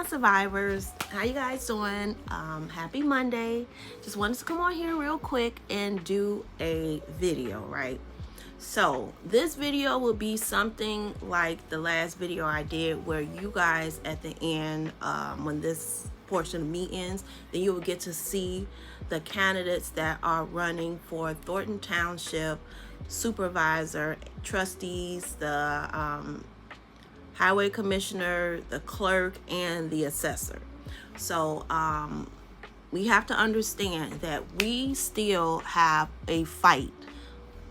survivors, how you guys doing? Happy Monday. Just wanted to come on here real quick and do a video, right? So this video will be something like the last video I did, where you guys at the end, when this portion of me ends, then you will get to see the candidates that are running for Thornton Township supervisor, trustees, the highway commissioner, the clerk, and the assessor. So we have to understand that we still have a fight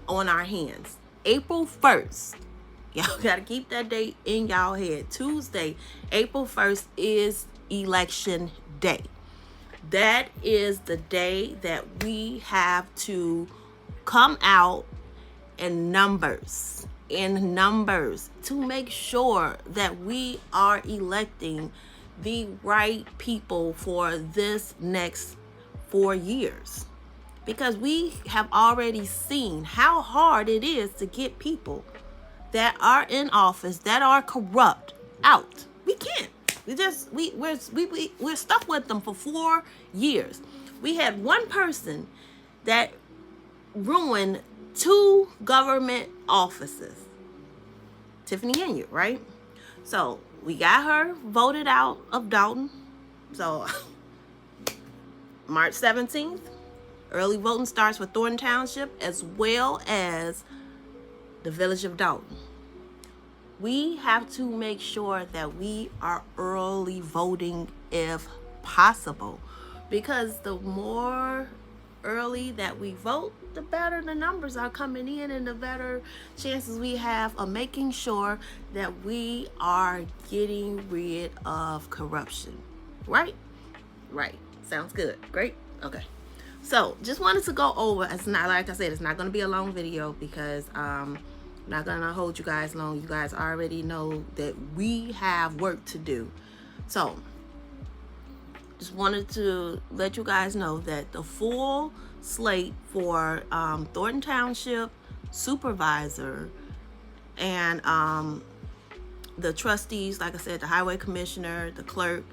on our hands. April 1st, y'all gotta keep that date in y'all head. Tuesday, April 1st is election day. That is the day that we have to come out in numbers to make sure that we are electing the right people for this next 4 years. Because we have already seen how hard it is to get people that are in office that are corrupt out. We can't. We're stuck with them for 4 years. We had one person that ruined 2 government offices. Tiffany Henyard, right? So we got her voted out of Dalton. So March 17th, early voting starts for Thornton Township as well as the village of Dalton. We have to make sure that we are early voting if possible, because the more early that we vote, the better the numbers are coming in and the better chances we have of making sure that we are getting rid of corruption. Right? Sounds good. Great. Okay. So just wanted to go over, it's not, like I said, it's not going to be a long video because I'm not going to hold you guys long. You guys already know that we have work to do. So just wanted to let you guys know that the full slate for Thornton Township supervisor and the trustees, like I said, the highway commissioner, the clerk,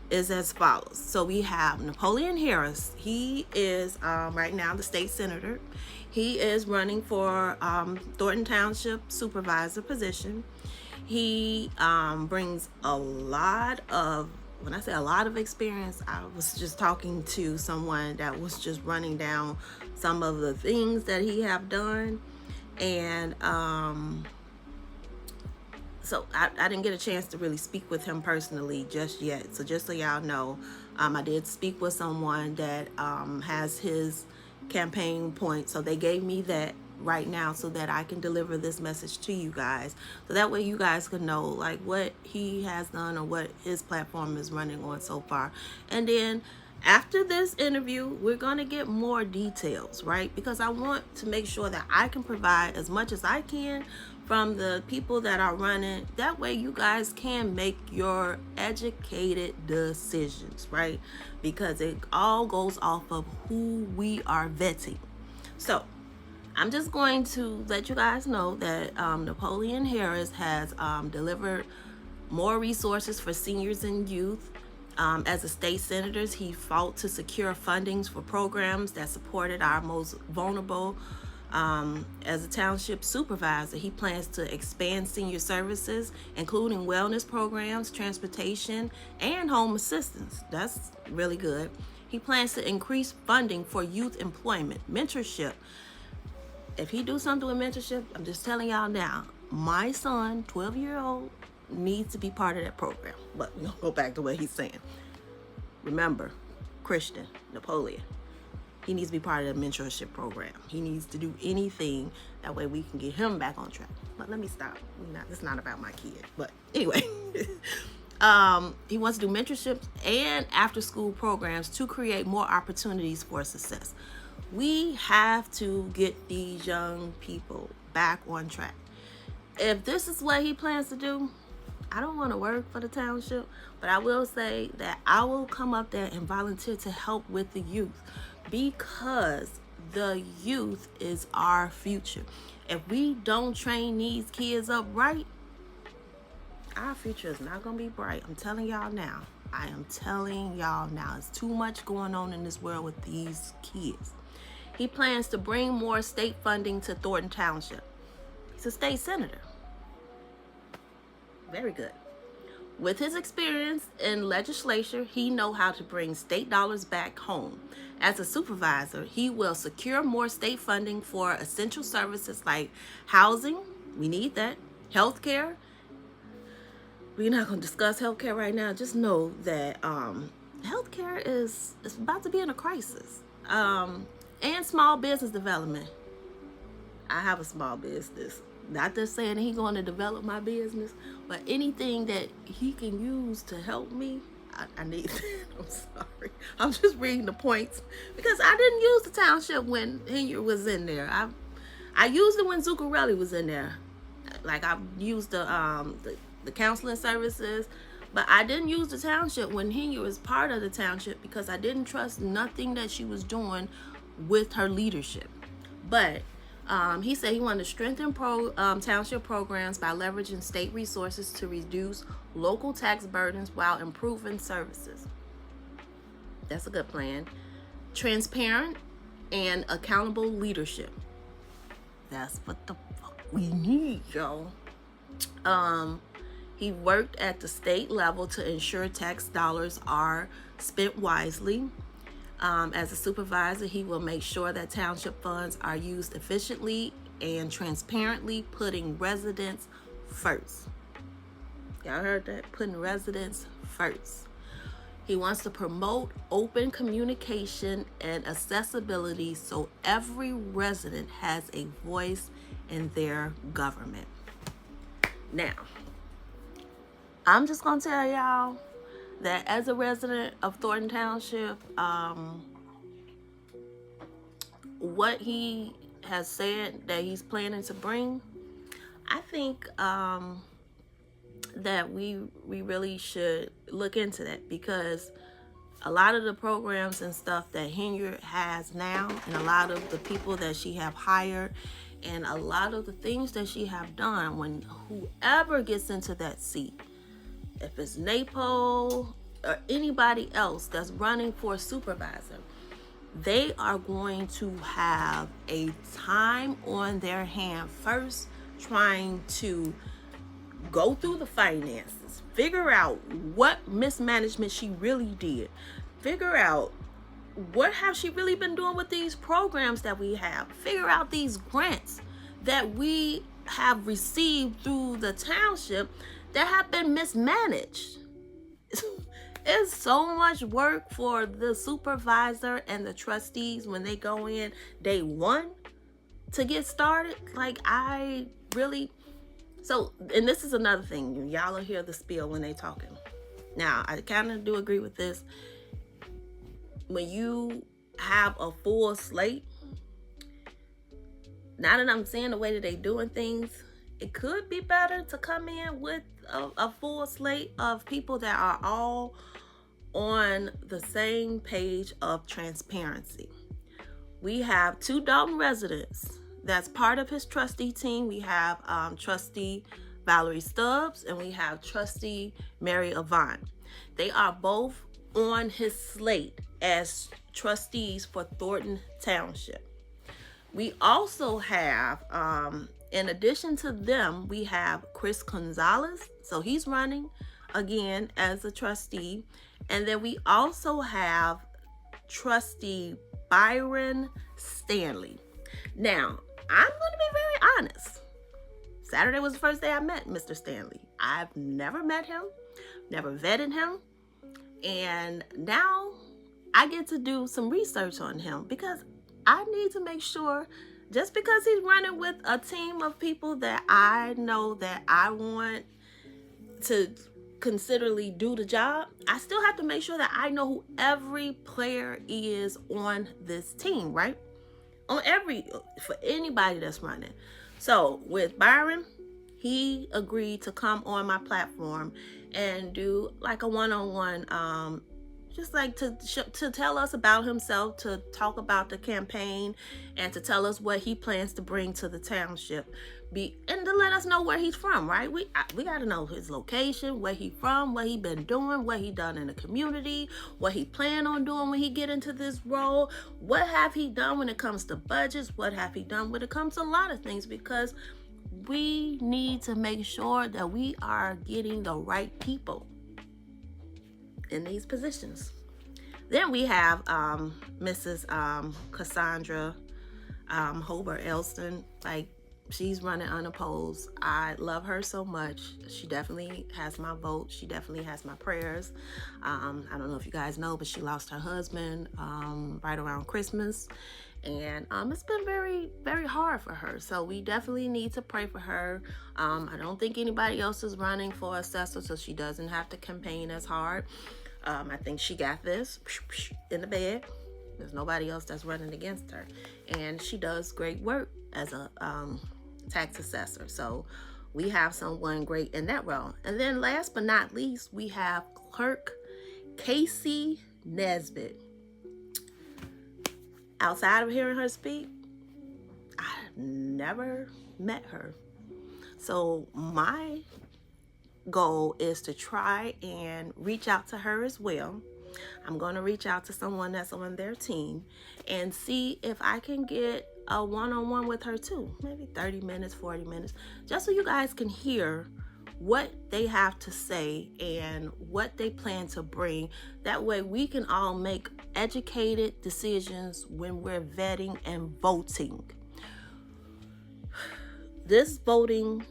is as follows. So we have Napoleon Harris. He is right now the state senator. He is running for Thornton Township supervisor position. He brings a lot of, when I say a lot of experience, I was just talking to someone that was just running down some of the things that he have done. And so I didn't get a chance to really speak with him personally just yet. So just so y'all know, I did speak with someone that has his campaign point. So they gave me that right now so that I can deliver this message to you guys. So that way you guys can know like what he has done or what his platform is running on so far. And then after this interview, we're going to get more details, right? Because I want to make sure that I can provide as much as I can from the people that are running. That way you guys can make your educated decisions, right? Because it all goes off of who we are vetting. So I'm just going to let you guys know that Napoleon Harris has delivered more resources for seniors and youth. As a state senator, he fought to secure fundings for programs that supported our most vulnerable. As a township supervisor, he plans to expand senior services, including wellness programs, transportation, and home assistance. That's really good. He plans to increase funding for youth employment, mentorship. If he do something with mentorship, I'm just telling y'all now, my son, 12-year-old, needs to be part of that program. But we're going to go back to what he's saying. Remember, Christian, Napoleon, he needs to be part of the mentorship program. He needs to do anything. That way we can get him back on track. But let me stop. It's not about my kid. But anyway, he wants to do mentorship and after-school programs to create more opportunities for success. We have to get these young people back on track. If this is what he plans to do, I don't want to work for the township, but I will say that I will come up there and volunteer to help with the youth, because the youth is our future. If we don't train these kids up right, our future is not going to be bright. I'm telling y'all now. I am telling y'all now, it's too much going on in this world with these kids. He plans to bring more state funding to Thornton Township. He's a state senator. Very good. With his experience in legislature, he knows how to bring state dollars back home. As a supervisor, he will secure more state funding for essential services like housing. We need that. Healthcare. We're not going to discuss healthcare right now. Just know that healthcare is about to be in a crisis. And small business development. I have a small business. Not just saying he's going to develop my business, but anything that he can use to help me, I need that. I'm sorry. I'm just reading the points because I didn't use the township when Henry was in there. I used it when Zuccarelli was in there. Like I used the counseling services, but I didn't use the township when Henry was part of the township because I didn't trust nothing that she was doing with her leadership. But he said he wanted to strengthen township programs by leveraging state resources to reduce local tax burdens while improving services. That's a good plan. Transparent and accountable leadership. That's what the fuck we need, y'all. He worked at the state level to ensure tax dollars are spent wisely. As a supervisor, he will make sure that township funds are used efficiently and transparently, putting residents first. Y'all heard that? Putting residents first. He wants to promote open communication and accessibility so every resident has a voice in their government. Now, I'm just going to tell y'all that as a resident of Thornton Township, what he has said that he's planning to bring, I think that we really should look into that, because a lot of the programs and stuff that Henry has now, and a lot of the people that she have hired, and a lot of the things that she have done, when whoever gets into that seat, if it's Napoleon or anybody else that's running for supervisor, they are going to have a time on their hand first trying to go through the finances, figure out what mismanagement she really did, figure out what has she really been doing with these programs that we have, figure out these grants that we have received through the township that have been mismanaged. It's so much work for the supervisor and the trustees when they go in day one to get started. Like, I really... So, and this is another thing. Y'all will hear the spiel when they talking. Now, I kind of do agree with this. When you have a full slate, now that I'm seeing the way that they doing things, it could be better to come in with a full slate of people that are all on the same page of transparency. We have 2 Dalton residents that's part of his trustee team. We have trustee Valerie Stubbs and we have trustee Mary Avent. They are both on his slate as trustees for Thornton Township. We also have, in addition to them, we have Chris Gonzalez. So he's running again as a trustee. And then we also have trustee Byron Stanley. Now, I'm going to be very honest. Saturday was the first day I met Mr. Stanley. I've never met him, never vetted him. And now I get to do some research on him because I need to make sure, just because he's running with a team of people that I know that I want to considerably do the job, I still have to make sure that I know who every player is on this team, right? For anybody that's running. So with Byron, he agreed to come on my platform and do like a one-on-one just like to tell us about himself, to talk about the campaign, and to tell us what he plans to bring to the township. And to let us know where he's from, right? We got to know his location, where he from, what he been doing, what he done in the community, what he plan on doing when he get into this role. What have he done when it comes to budgets? What have he done when it comes to a lot of things? Because we need to make sure that we are getting the right people in these positions. Then we have Mrs. Cassandra Holbert Elston. Like, she's running unopposed. I love her so much. She definitely has my vote. She definitely has my prayers. I don't know if you guys know, but she lost her husband right around Christmas. And it's been very, very hard for her. So we definitely need to pray for her. I don't think anybody else is running for assessor, so she doesn't have to campaign as hard. I think she got this in the bed. There's nobody else that's running against her. And she does great work as a tax assessor. So we have someone great in that role. And then last but not least, we have Clerk Casey Nesbit. Outside of hearing her speak, I've never met her. So my goal is to try and reach out to her as well. I'm going to reach out to someone that's on their team and see if I can get a one-on-one with her too. Maybe 30 minutes, 40 minutes, just so you guys can hear what they have to say and what they plan to bring. That way we can all make educated decisions when we're vetting and voting. This voting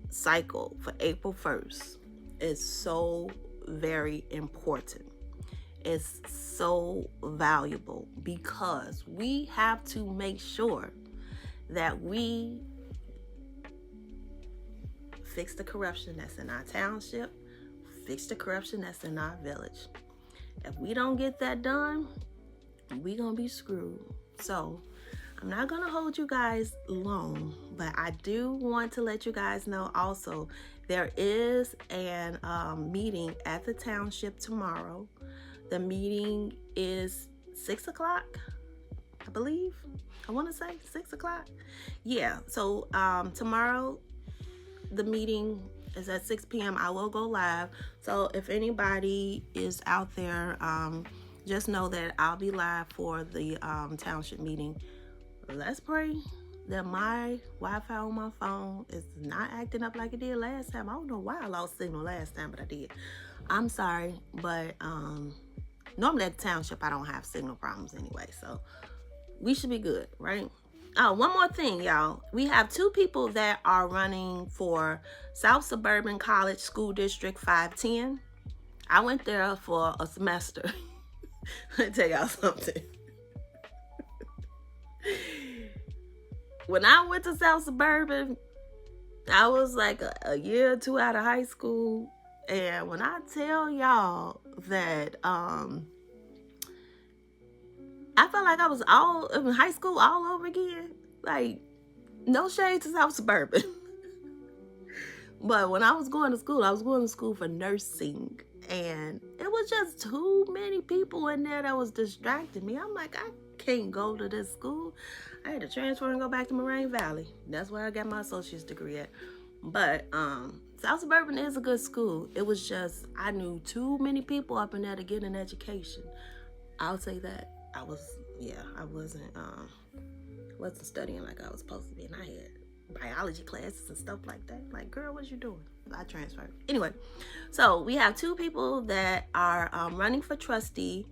cycle for April 1st is so very important. It's so valuable because we have to make sure that we fix the corruption that's in our township, fix the corruption that's in our village. If we don't get that done, we're going to be screwed. So I'm not going to hold you guys long, but I do want to let you guys know also there is an meeting at the township tomorrow. The meeting is 6 o'clock, I believe. I want to say 6 o'clock. Yeah, so tomorrow the meeting is at 6 p.m. I will go live. So if anybody is out there, just know that I'll be live for the township meeting. Let's pray that my Wi-Fi on my phone is not acting up like it did last time. I don't know why I lost signal last time, but I did. I'm sorry, but normally at the township I don't have signal problems anyway, so we should be good, right? Oh, one more thing, y'all. We have 2 people that are running for South Suburban College School District 510. I went there for a semester. Let me tell y'all something. When I went to South Suburban, I was like a year or 2 out of high school. And when I tell y'all that I felt like I was all in high school all over again. Like, no shade to South Suburban. But when I was going to school for nursing. And it was just too many people in there that was distracting me. I'm like, I can't go to this school. I had to transfer and go back to Moraine Valley. That's where I got my associate's degree at. But South Suburban is a good school. It was just, I knew too many people up in there to get an education. I'll say that. I wasn't studying like I was supposed to be, and I had biology classes and stuff like that. Like, girl, what you doing? I transferred. Anyway, so we have 2 people that are running for trustee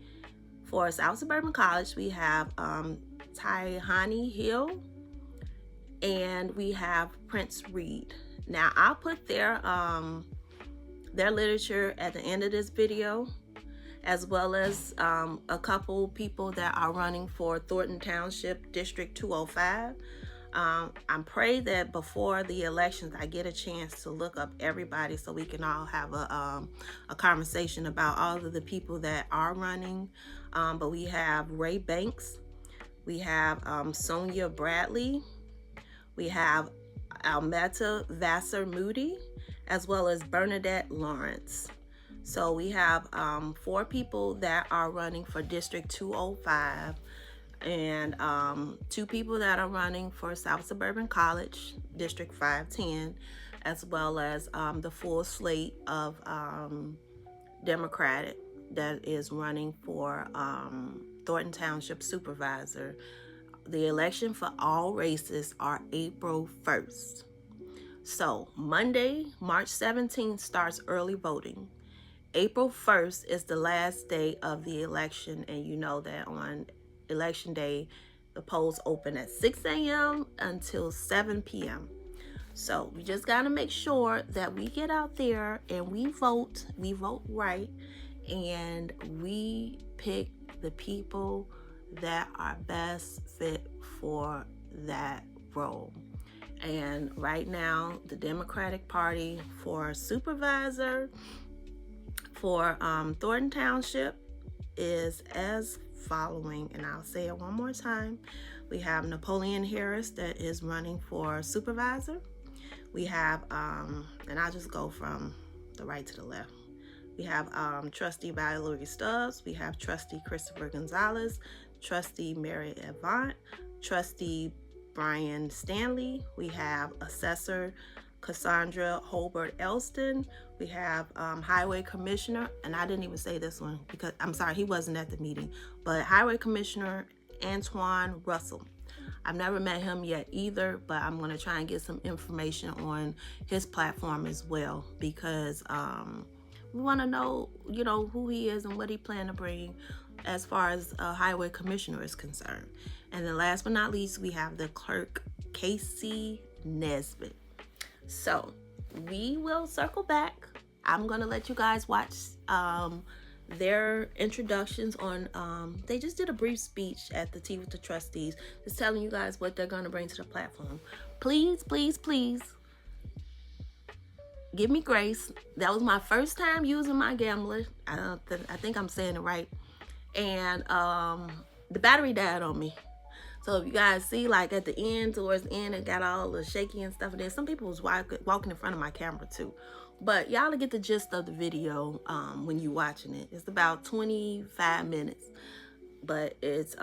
for South Suburban College. We have Tyhani Hill and we have Prince Reed. Now, I'll put their literature at the end of this video, as well as a couple people that are running for Thornton Township District 205. I pray that before the elections, I get a chance to look up everybody so we can all have a conversation about all of the people that are running. But we have Ray Banks, we have Sonia Bradley, we have Almeta Vassar Moody, as well as Bernadette Lawrence. So we have 4 people that are running for District 205 and 2 people that are running for South Suburban College, District 510, as well as the full slate of Democratic that is running for Thornton Township Supervisor. The election for all races are April 1st. So Monday, March 17th starts early voting. April 1st is the last day of the election, and you know that on election day, the polls open at 6 a.m. until 7 p.m. So we just got to make sure that we get out there and we vote right, and we pick the people that are best fit for that role. And right now, the Democratic Party for supervisor for Thornton Township is as following, and I'll say it one more time. We have Napoleon Harris that is running for supervisor. We have, and I'll just go from the right to the left. We have Trustee Valerie Stubbs. We have Trustee Christopher Gonzalez, Trustee Mary Avent, Trustee Brian Stanley. We have Assessor Cassandra Holbert Elston. We have Highway Commissioner, and I didn't even say this one because I'm sorry, he wasn't at the meeting, but Highway Commissioner Antoine Russell. I've never met him yet either, but I'm going to try and get some information on his platform as well, because we want to know, who he is and what he plans to bring as far as a Highway Commissioner is concerned. And then last but not least, we have the Clerk, Casey Nesbit. So we will circle back. I'm going to let you guys watch their introductions on, they just did a brief speech at the Tea with the Trustees, just telling you guys what they're going to bring to the platform. Please, please, please give me grace. That was my first time using my gambler. I think I'm saying it right. And the battery died on me. So if you guys see, like at the end, towards the end, it got all the shaky and stuff. And then some people was walking in front of my camera too. But y'all will get the gist of the video when you watching it. It's about 25 minutes. But it's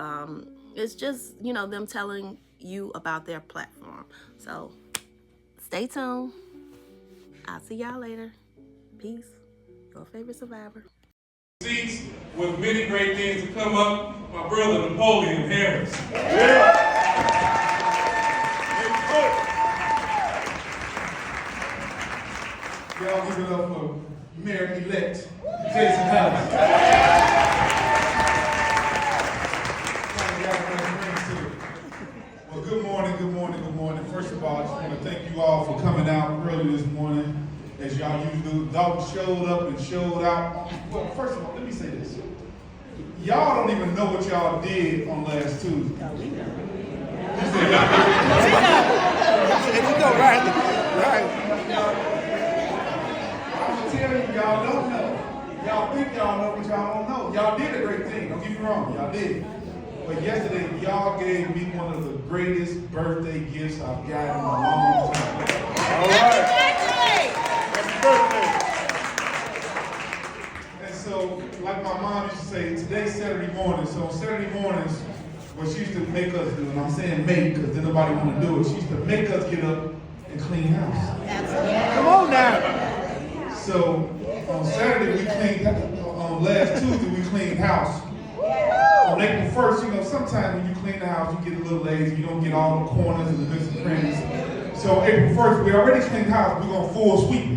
just, them telling you about their platform. So stay tuned. I'll see y'all later. Peace. Your favorite survivor. Seats with many great things to come up, my brother Napoleon Harris. Y'all give it up for Mayor-elect Jason Harris. Well, good morning, good morning, good morning. First of all, I just want to thank you all for coming out early this morning. As y'all usually do, Dalton showed up and showed out. Well, first of all, let me say this. Y'all don't even know what y'all did on last Tuesday. No, we know. You said y'all Right. I'm going to tell you, y'all don't know. Y'all think y'all know, but y'all don't know. Y'all did a great thing. Don't get me wrong. Y'all did. But yesterday, y'all gave me one of the greatest birthday gifts I've got in a long time. All right. Birthday. And so, like my mom used to say, today's Saturday morning. So on Saturday mornings, what she used to make us do, and I'm saying make because then nobody want to do it, she used to make us get up and clean house. Absolutely. Come on now. So on Saturday we cleaned, on last Tuesday we cleaned house. On April 1st, sometimes when you clean the house, you get a little lazy, you don't get all the corners and the nooks and crannies. So April 1st, we already cleaned the house, we're going to full sweep it.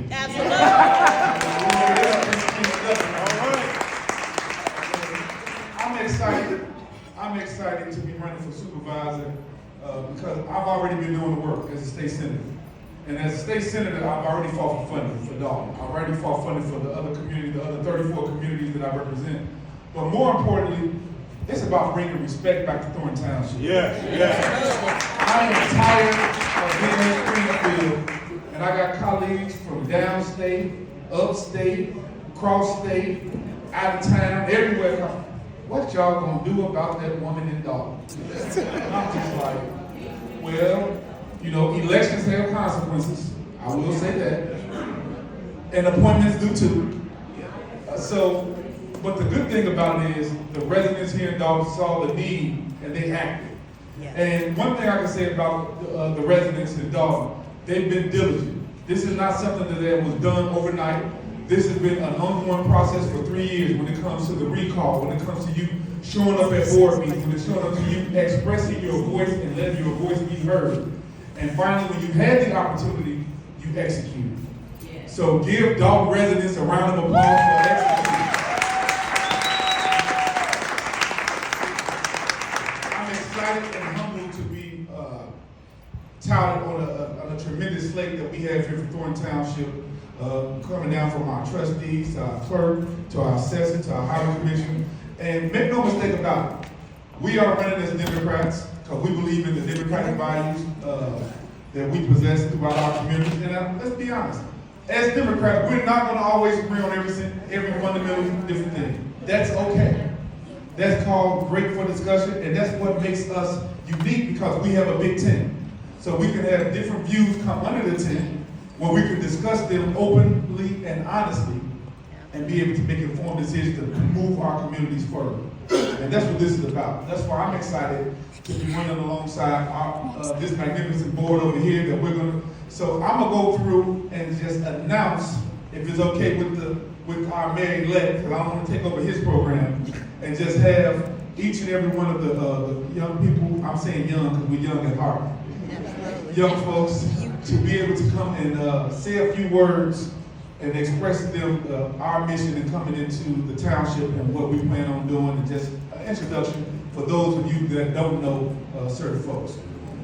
I'm excited to be running for supervisor because I've already been doing the work as a state senator. And as a state senator, I've already fought for funding for Dalton. I've already fought funding for the other communities, the other 34 communities that I represent. But more importantly, it's about bringing respect back to Thornton Township. I am tired of being in Springfield, and I got colleagues from downstate, upstate, cross state, out of town, everywhere. What y'all gonna do about that woman in Dalton? I'm just like, well, elections have consequences. I will say that. And appointments do too. But the good thing about it is the residents here in Dalton saw the need and they acted. Yes. And one thing I can say about the residents in Dalton, they've been diligent. This is not something that was done overnight. This has been an ongoing process for 3 years when it comes to the recall, when it comes to you showing up at board meetings, when it's showing up to you expressing your voice and letting your voice be heard. And finally, when you had the opportunity, you executed. Yeah. So give Dalton residents a round of applause for executing. I'm excited and humbled to be touted on a tremendous slate that we have here for Thornton Township, coming down from our trustees, to our clerk, to our assessor, to our highway commission. And make no mistake about it, we are running as Democrats because we believe in the democratic values that we possess throughout our community. And let's be honest, as Democrats, we're not going to always agree on every fundamental different thing. That's okay. That's called great for discussion, and that's what makes us unique because we have a big tent. So we can have different views come under the tent where we can discuss them openly and honestly and be able to make informed decisions to move our communities further. And that's what this is about. That's why I'm excited to be running alongside this magnificent board over here that we're going to. So I'm going to go through and just announce, if it's okay with our mayor-elect, because I don't want to take over his program, and just have each and every one of the young people, I'm saying young because we're young at heart, young folks, to be able to come and say a few words and express to them our mission in coming into the township and what we plan on doing, and just an introduction for those of you that don't know certain folks.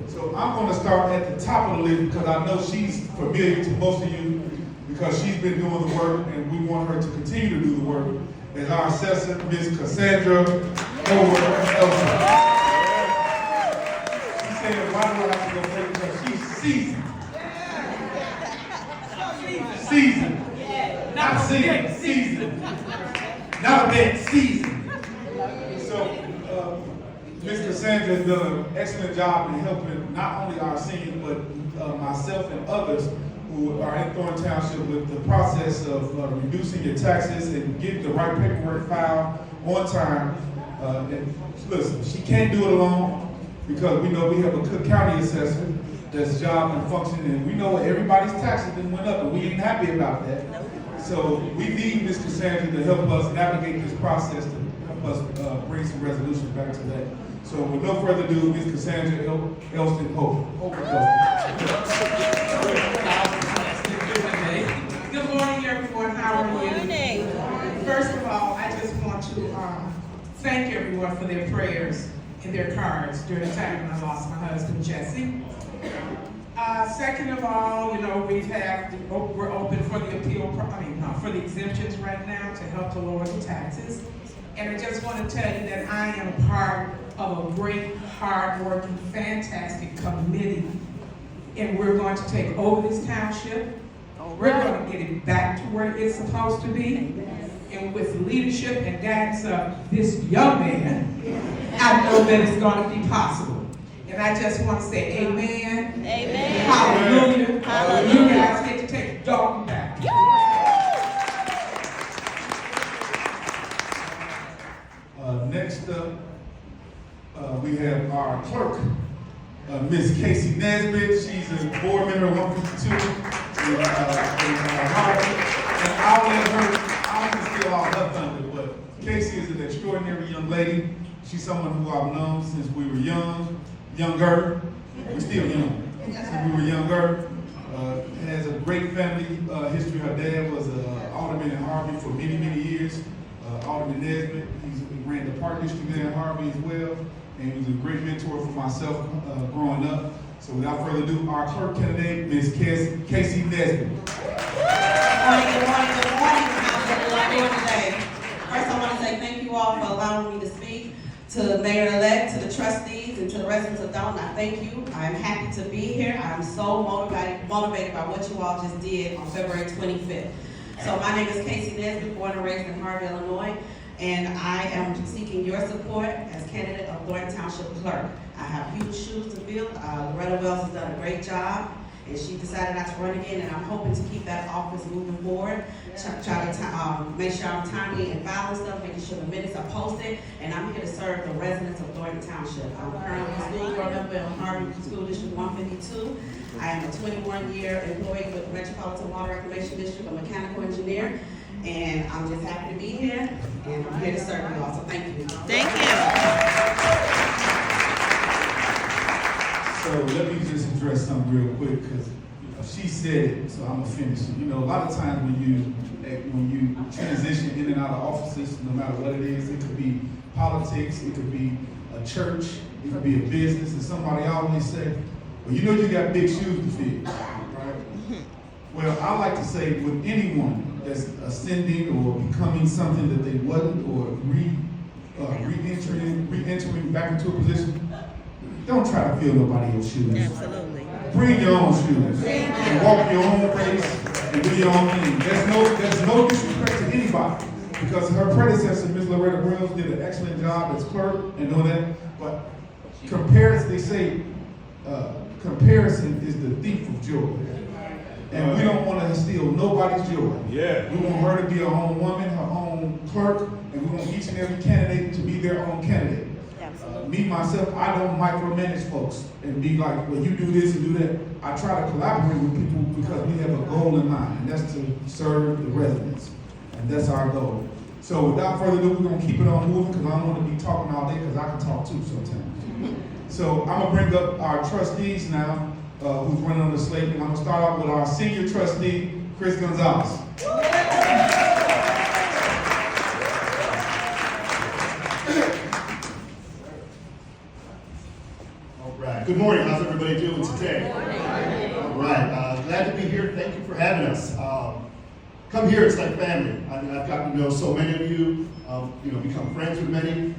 So I'm going to start at the top of the list because I know she's familiar to most of you because she's been doing the work and we want her to continue to do the work, as our assessor, Ms. Cassandra Holbert. She said, why do I have to go first? Because she's seasoned. Seasoned. Not seasoned, seasoned. Not a bad seasoned. So, Ms. Cassandra has done an excellent job in helping not only our seniors, but myself and others who are in Thornton Township with the process of reducing your taxes and getting the right paperwork filed on time. And listen, she can't do it alone because we know we have a Cook County assessor that's job and function, and we know everybody's taxes then went up, and we ain't happy about that. So we need Ms. Cassandra to help us navigate this process, to help us bring some resolution back to that. So with no further ado, Ms. Cassandra Elston Holbert. Good morning, everyone. How are you? Good morning. First of all, I just want to thank everyone for their prayers and their cards during the time when I lost my husband, Jesse. Second of all, we're open for the for the exemptions right now to help to lower the taxes. And I just want to tell you that I am a part of a great, hard-working, fantastic committee. And we're going to take over this township. We're going to get it back to where it's supposed to be. And with the leadership and guidance of this young man, I know that it's going to be possible. And I just want to say amen. Amen. Hallelujah. Hallelujah. You guys get to take Dalton back. Next up, we have our clerk, Miss Casey Nesbit. She's a board member 152 in Holbert. And I don't want to steal all her thunder, but Casey is an extraordinary young lady. She's someone who I've known since we were younger. We're still young. Since we were younger. Has a great family history. Her dad was an alderman in Harvey for many, many years. Alderman Nesbit. He ran the park district there in Harvey as well. And he was a great mentor for myself growing up. So without further ado, our clerk candidate, Ms. Casey Nesbit. Good morning. How's everyone doing today? First, I want to say thank you all for allowing me to speak. To the mayor-elect, to the trustees, and to the residents of Dalton, I thank you. I'm happy to be here. I'm so motivated by what you all just did on February 25th. So my name is Casey Nesbit, born and raised in Harvey, Illinois, and I am seeking your support as candidate of Thornton Township Clerk. I have huge shoes to fill. Loretta Wells has done a great job, and she decided not to run again, and I'm hoping to keep that office moving forward. Try to make sure I'm timely and filing stuff, making sure the minutes are posted, and I'm here to serve the residents of Thornton Township. I'm currently a school board member in Harvey School District 152. I am a 21-year employee with Metropolitan Water Reclamation District, a mechanical engineer, and I'm just happy to be here, and I'm here to serve you all, so thank you. Thank you. So let me just address something real quick, because she said it, so I'm gonna finish it. You know, a lot of times when you transition in and out of offices, no matter what it is, it could be politics, it could be a church, it could be a business, and somebody always say, well, you know you got big shoes to fill, right? Well, I like to say with anyone that's ascending or becoming something that they wasn't, or re-entering back into a position, don't try to fill nobody else's shoes. Absolutely. Bring your own shoes and walk your own race and do your own thing. There's no disrespect to anybody, because her predecessor, Ms. Loretta Brooks, did an excellent job as clerk and doing that. But comparison, they say, comparison is the thief of joy. And we don't want to steal nobody's joy. Yeah. We want her to be her own woman, her own clerk, and we want each and every candidate to be their own candidate. Me, myself, I don't micromanage folks and be like, well, you do this and do that. I try to collaborate with people because we have a goal in mind, and that's to serve the residents. And that's our goal. So without further ado, we're going to keep it on moving, because I don't want to be talking all day, because I can talk too sometimes. So I'm going to bring up our trustees now, who's running on the slate, and I'm going to start off with our senior trustee, Chris Gonzalez. Good morning. How's everybody doing today? All right. Glad to be here. Thank you for having us. Come here. It's like family. I mean, I've gotten to know so many of you. Become friends with many.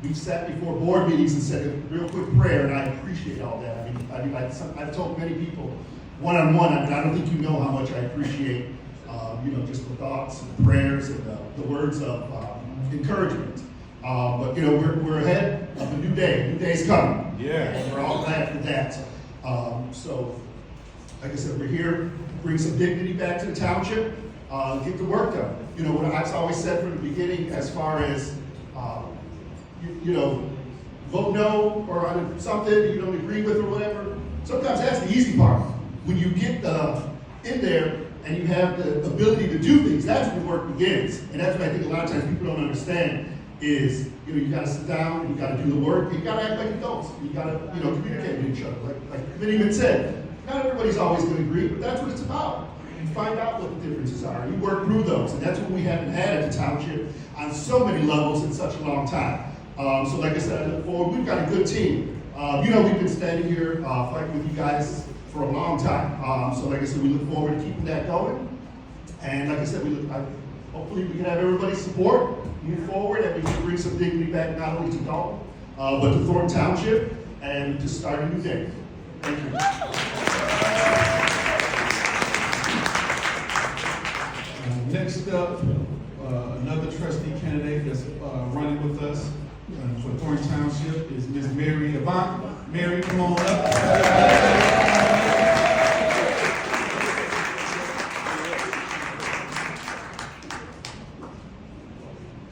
We've sat before board meetings and said a real quick prayer, and I appreciate all that. I've told many people one-on-one. I don't think you know how much I appreciate, just the thoughts and the prayers and the words of encouragement. But we're ahead of a new day. New day's coming. Yeah. And we're all glad for that. So, like I said, we're here to bring some dignity back to the township, get the work done. What I've always said from the beginning, as far as vote no or on something you don't agree with or whatever. Sometimes that's the easy part. When you get in there and you have the ability to do things, that's when the work begins. And that's what I think a lot of times people don't understand. Is you got to sit down, you got to do the work, you got to act like adults, you got to communicate with each other. Like the committeeman said, not everybody's always going to agree, but that's what it's about. You find out what the differences are, you work through those, and that's what we haven't had at the township on so many levels in such a long time. So like I said, I look forward. We've got a good team. We've been standing here fighting with you guys for a long time. So like I said, we look forward to keeping that going. And like I said, hopefully we can have everybody's support. Move forward, and we can bring some dignity back not only to Dalton, but to Thornton Township, and to start a new day. Thank you. Next up, another trustee candidate that's running with us for Thornton Township is Ms. Mary Avent. Mary, come on up.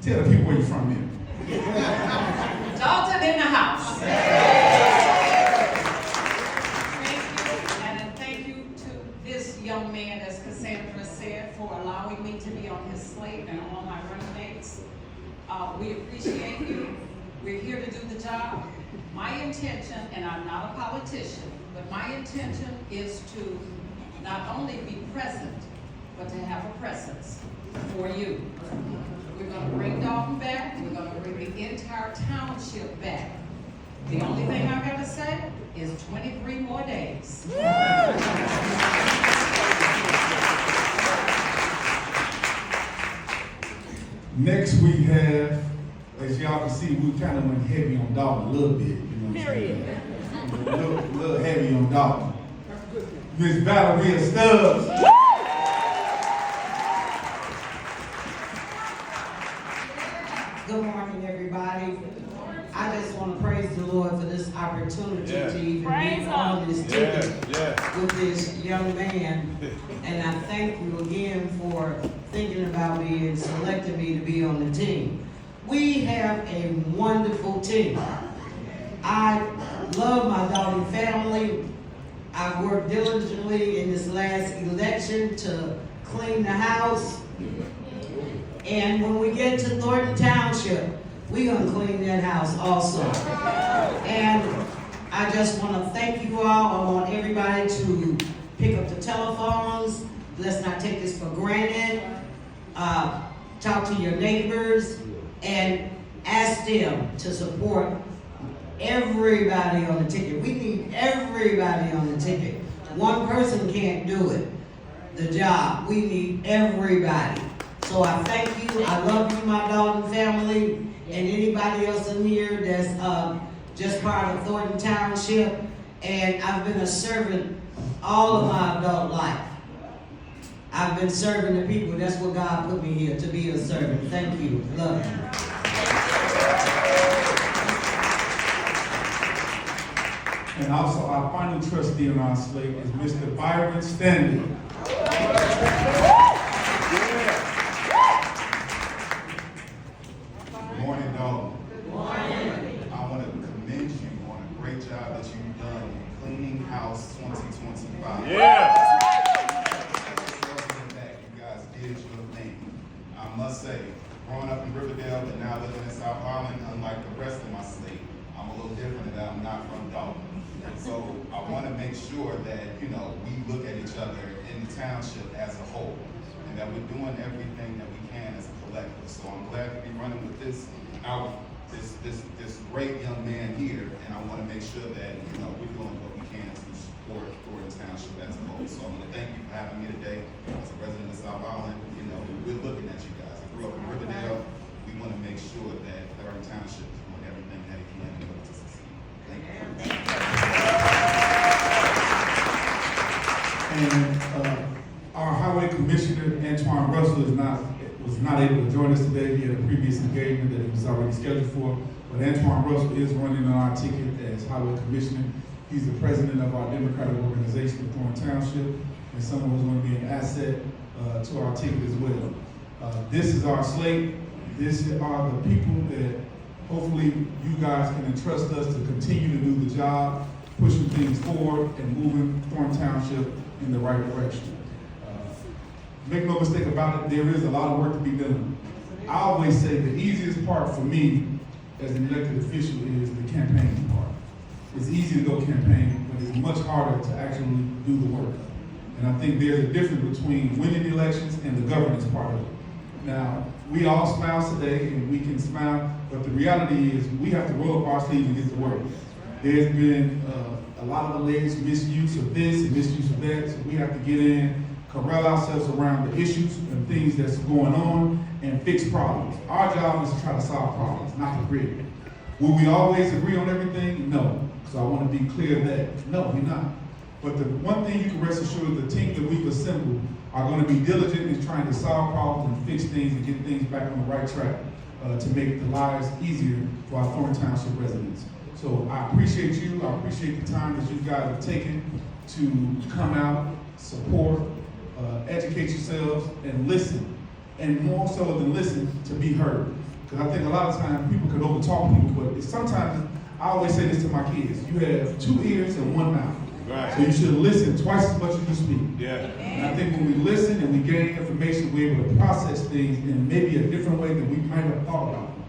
Tell the people where you're from here. Dalton in the house. Thank you to this young man, as Cassandra said, for allowing me to be on his slate and all my running mates. We appreciate you. We're here to do the job. My intention, and I'm not a politician, but my intention is to not only be present, but to have a presence for you. We're going to bring Dalton back. We're going to bring the entire township back. The only thing I've got to say is 23 more days. Next we have, as y'all can see, we kind of went heavy on Dalton a little bit. What I'm saying? A little heavy on Dalton. Miss Valeria Stubbs. Good morning, everybody. I just want to praise the Lord for this opportunity Yeah. to even Praise be on this Yeah, ticket yeah. with this young man. And I thank you again for thinking about me and selecting me to be on the team. We have a wonderful team. I love my Thornton family. I worked diligently in this last election to clean the house. And when we get to Thornton Township, we're gonna clean that house also. And I just wanna thank you all. I want everybody to pick up the telephones. Let's not take this for granted. Talk to your neighbors and ask them to support everybody on the ticket. We need everybody on the ticket. One person can't do it, the job. We need everybody. So I thank you. I love you, my Thornton family, and anybody else in here that's just part of Thornton Township. And I've been a servant all of my adult life. I've been serving the people. That's what God put me here, to be a servant. Thank you. Love you. And also, our final trustee on our slate is Mr. Byron Stanley. Good morning, Dalton. Good morning. I want to commend you on a great job that you've done in cleaning house 2025. Yeah. You guys did your thing. I must say, growing up in Riverdale, but now living in South Harlem, unlike the rest of my slate, I'm a little different in that I'm not from Dalton. So I want to make sure that, we look at each other in the township as a whole, and that we're doing everything that we can as a collective. So I'm glad to be running with this great young man here, and I want to make sure that, we're doing what we can to support Thornton Township as a whole. So I want to thank you for having me today. As a resident of South Island, we're looking at you guys. I grew up in Riverdale. We want to make sure that Thornton Township is doing everything that it can in order to succeed. Thank you. And our highway commissioner, Antoine Russell, was not able to join us today. He had a previous engagement that he was already scheduled for. But Antoine Russell is running on our ticket as highway commissioner. He's the president of our Democratic organization of Thornton Township, and someone who's going to be an asset to our ticket as well. This is our slate. These are the people that hopefully you guys can entrust us to continue to do the job, pushing things forward and moving Thornton Township in the right direction. Make no mistake about it, there is a lot of work to be done. I always say the easiest part for me as an elected official is the campaigning part. It's easy to go campaign, but it's much harder to actually do the work. And I think there's a difference between winning elections and the governance part of it. Now, we all smile today and we can smile, but the reality is we have to roll up our sleeves and get to work. There's been a lot of alleged misuse of this and misuse of that, so we have to get in, corral ourselves around the issues and things that's going on and fix problems. Our job is to try to solve problems, not to create them. Will we always agree on everything? No. So I want to be clear that no, we're not. But the one thing you can rest assured, the team that we've assembled are going to be diligent in trying to solve problems and fix things and get things back on the right track to make the lives easier for our Thornton Township residents. So I appreciate you. I appreciate the time that you guys have taken to come out, support, educate yourselves, and listen. And more so than listen, to be heard. Because I think a lot of times people can overtalk people, but sometimes, I always say this to my kids, you have 2 ears and 1 mouth. Right. So you should listen twice as much as you speak. Yeah. And I think when we listen and we gain information, we're able to process things in maybe a different way than we might have thought about them.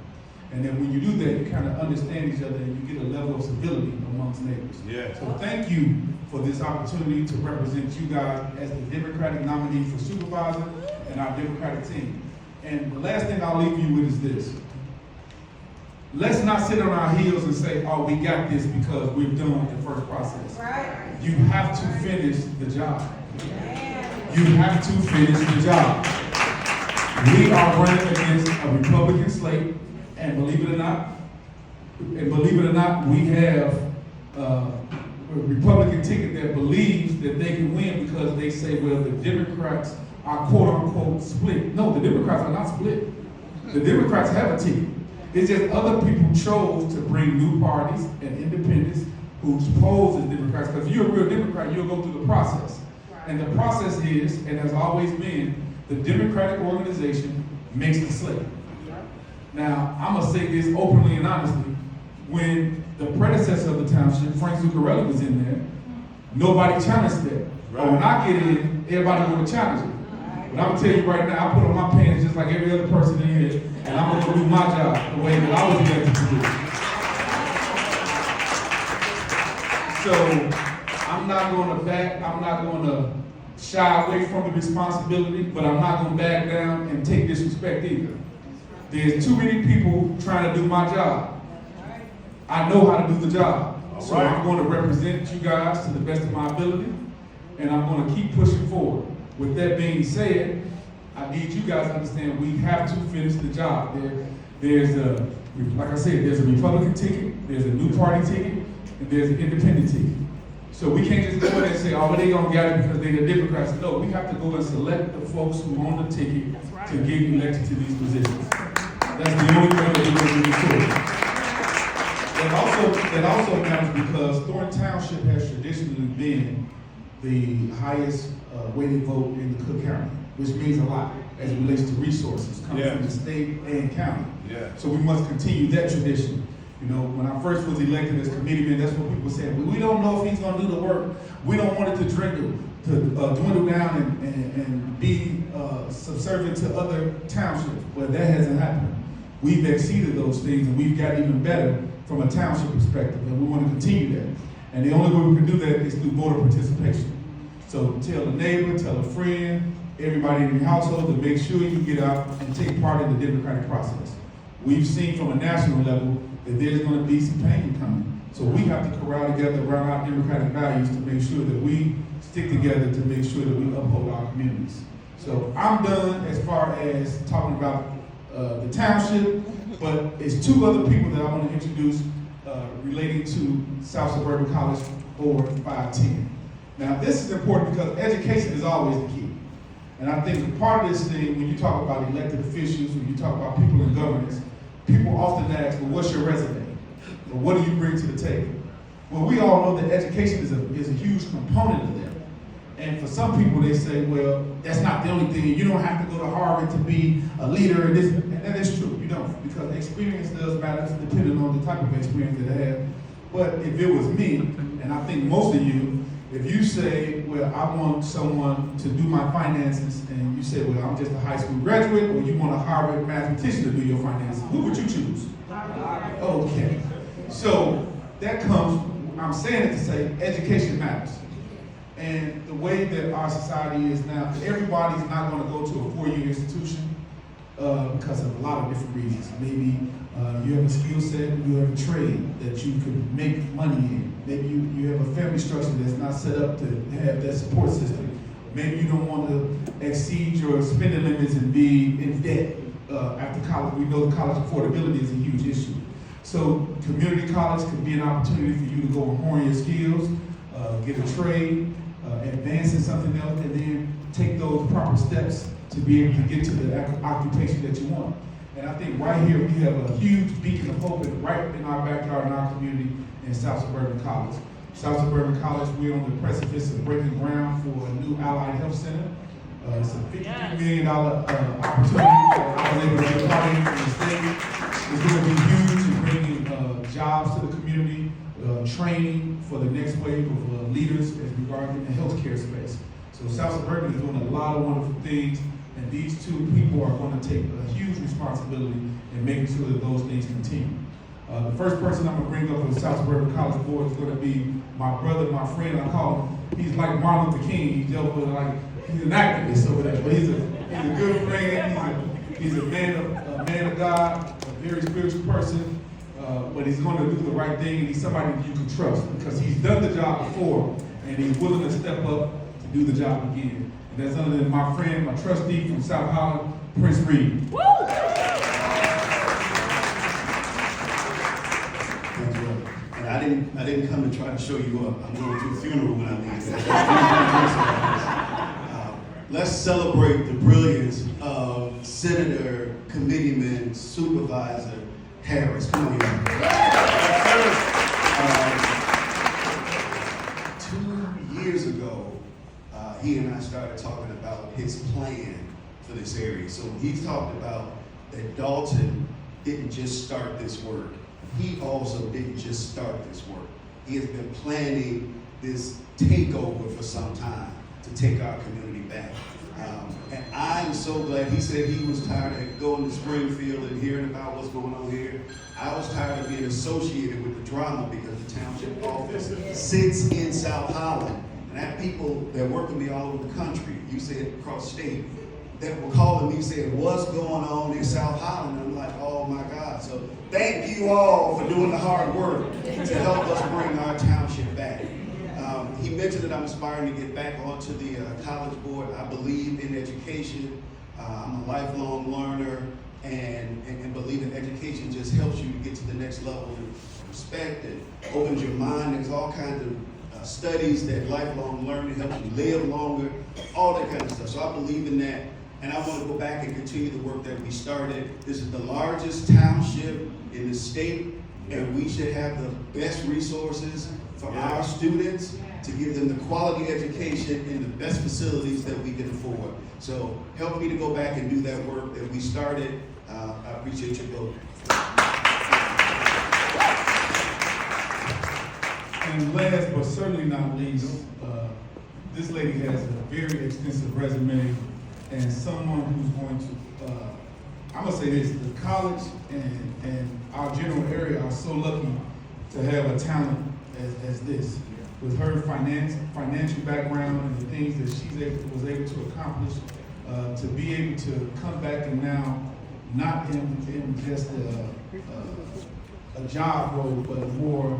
And then when you do that, you kind of understand each other and you get a level of civility amongst neighbors. Yeah. So thank you for this opportunity to represent you guys as the Democratic nominee for supervisor and our Democratic team. And the last thing I'll leave you with is this. Let's not sit on our heels and say, oh, we got this because we're done with the first process. Right. You have to finish the job. You have to finish the job. We are running against a Republican slate, and believe it or not, we have a Republican ticket that believes that they can win because they say, well, the Democrats are quote unquote split. No, the Democrats are not split. The Democrats have a ticket. It's just other people chose to bring new parties and independents who pose as Democrats. Because if you're a real Democrat, you'll go through the process. And the process is, and has always been, the Democratic organization makes the slate. Now, I'm gonna say this openly and honestly. When the predecessor of the township, Frank Zuccarelli, was in there, nobody challenged that. But when I get in, everybody gonna challenge it. But I'm gonna tell you right now, I put on my pants just like every other person in here, and I'm gonna do my job the way that I was elected to do. So I'm not gonna shy away from the responsibility, but I'm not gonna back down and take disrespect either. There's too many people trying to do my job. I know how to do the job. So I'm going to represent you guys to the best of my ability, and I'm going to keep pushing forward. With that being said, I need you guys to understand we have to finish the job. There's like I said, there's a Republican ticket, there's a new party ticket, and there's an independent ticket. So we can't just go in and say, oh, they gonna get it because they're the Democrats. No, we have to go and select the folks who own the ticket to get elected to these positions. That's the only way that we're going to move forward. That also matters because Thornton Township has traditionally been the highest weighted vote in the Cook County, which means a lot as it relates to resources coming from the state and county. So we must continue that tradition. You know, when I first was elected as committeeman, that's what people said. We don't know if he's going to do the work. We don't want it to dwindle down and be subservient to other townships. But that hasn't happened. We've exceeded those things, and we've got even better from a township perspective, and we want to continue that. And the only way we can do that is through voter participation. So tell a neighbor, tell a friend, everybody in your household to make sure you get out and take part in the democratic process. We've seen from a national level that there's going to be some pain coming. So we have to corral together around our democratic values to make sure that we stick together to make sure that we uphold our communities. So I'm done as far as talking about the township, but it's two other people that I want to introduce relating to South Suburban College Board 510. Now this is important because education is always the key. And I think part of this thing, when you talk about elected officials, when you talk about people in governance, people often ask, well, what's your resume? Or what do you bring to the table? Well, we all know that education is a huge component of that. And for some people, they say, well, that's not the only thing. You don't have to go to Harvard to be a leader. And that is true, you don't. Because experience does matter, depending on the type of experience that they have. But if it was me, and I think most of you, if you say, well, I want someone to do my finances, and you say, well, I'm just a high school graduate, or you want a Harvard mathematician to do your finances, who would you choose? Okay. So that comes, I'm saying it to say, education matters. And the way that our society is now, everybody's not going to go to a four-year institution because of a lot of different reasons. Maybe you have a skill set, you have a trade that you could make money in. Maybe you have a family structure that's not set up to have that support system. Maybe you don't want to exceed your spending limits and be in debt after college. We know college affordability is a huge issue. So community college could be an opportunity for you to go and hone your skills, get a trade, advance in something else, and then take those proper steps to be able to get to the occupation that you want. And I think right here we have a huge beacon of hope right in our backyard, in our community, in South Suburban College. South Suburban College, we're on the precipice of breaking ground for a new Allied Health Center. It's a $53 million opportunity that I was able to be a part of in the state. It's going to be huge in bringing jobs to the community, training for the next wave of leaders as regarding the healthcare space. So South Suburban is doing a lot of wonderful things, and these two people are going to take a huge responsibility in making sure that those things continue. The first person I'm going to bring up on the South Suburban College Board is going to be my brother, my friend. I call him, he's like Martin Luther King. He's dealt with he's an activist over there, but he's a good friend. He's a man of God, a very spiritual person. But he's going to do the right thing, and he's somebody that you can trust because he's done the job before, and he's willing to step up to do the job again. And that's other than my friend, my trustee from South Holland, Prince Reed. Woo! And I didn't come to try to show you up. I'm going to a funeral when I leave. Let's celebrate the brilliance of Senator, Committeeman, Supervisor, Harris. Come on, y'all. 2 years ago, he and I started talking about his plan for this area. So he talked about that Dalton didn't just start this work. He also didn't just start this work. He has been planning this takeover for some time to take our community back. And I'm so glad. He said he was tired of going to Springfield and hearing about what's going on here. I was tired of being associated with the drama because the township office sits in South Holland. And I have people that work with me all over the country, you said across state, that were calling me saying, what's going on in South Holland? And I'm like, oh my God. So thank you all for doing the hard work to help us bring our township back. He mentioned that I'm aspiring to get back onto the college board. I believe in education. I'm a lifelong learner and believe in education just helps you to get to the next level of respect and opens your mind. There's all kinds of studies that lifelong learning helps you live longer, all that kind of stuff. So I believe in that. And I want to go back and continue the work that we started. This is the largest township in the state, and we should have the best resources for our students to give them the quality education in the best facilities that we can afford. So help me to go back and do that work that we started. I appreciate your vote. And last but certainly not least, this lady has a very extensive resume and someone who's going to, I'm gonna say this, the college and our general area are so lucky to have a talent as this. With her financial background and the things that was able to accomplish, to be able to come back and now not in just a job role, but a more